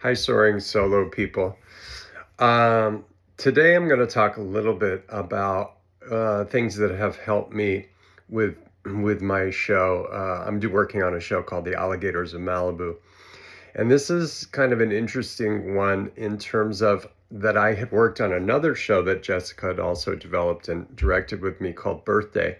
Hi, Soaring solo people. Today I'm going to talk a little bit about things that have helped me with with my show. I'm working on a show called The Alligators of Malibu, and this is kind of an interesting one in terms of that I had worked on another show that Jessica had also developed and directed with me called Birthday,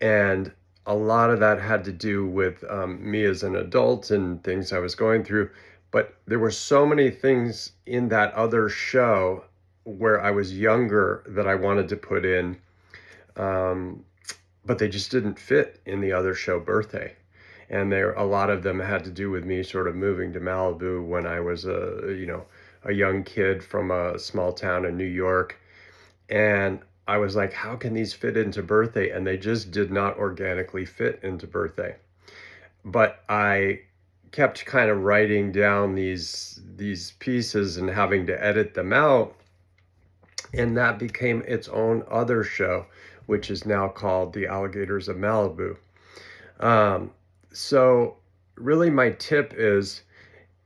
and a lot of that had to do with me as an adult and things I was going through. But there were so many things in that other show where I was younger that I wanted to put in, um, but they just didn't fit in the other show, Birthday. And a lot of them had to do with me sort of moving to Malibu when I was a young kid from a small town in New York, and I was like, how can these fit into Birthday? And they just did not organically fit into Birthday. But I kept kind of writing down these pieces and having to edit them out. And that became its own other show, which is now called The Alligators of Malibu. Um, so really my tip is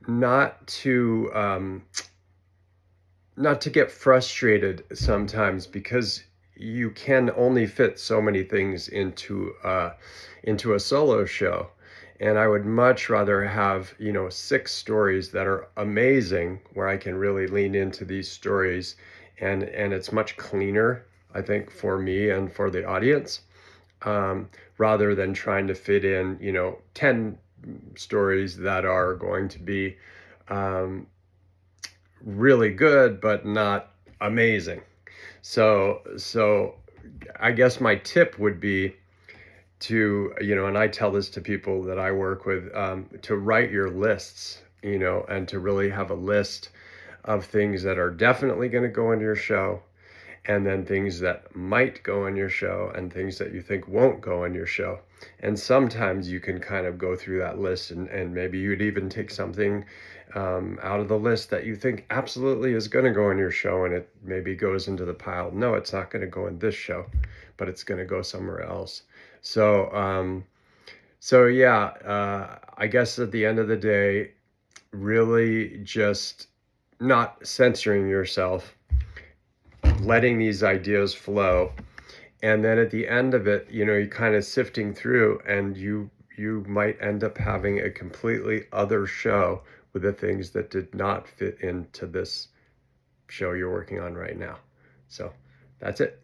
not to not to get frustrated sometimes, because you can only fit so many things into a solo show. And I would much rather have, 6 stories that are amazing, where I can really lean into these stories, and it's much cleaner, I think, for me and for the audience, rather than trying to fit in, 10 stories that are going to be um, really good but not amazing. So I guess my tip would be to, and I tell this to people that I work with, to write your lists, and to really have a list of things that are definitely going to go into your show, and then things that might go in your show, and things that you think won't go in your show. And sometimes you can kind of go through that list, and maybe you'd even take something out of the list that you think absolutely is going to go in your show, and it maybe goes into the pile. No, it's not going to go in this show, but it's going to go somewhere else. So yeah, I guess at the end of the day, really just not censoring yourself, letting these ideas flow, and then at the end of it, you're kind of sifting through, and you might end up having a completely other show with the things that did not fit into this show you're working on right now. So that's it.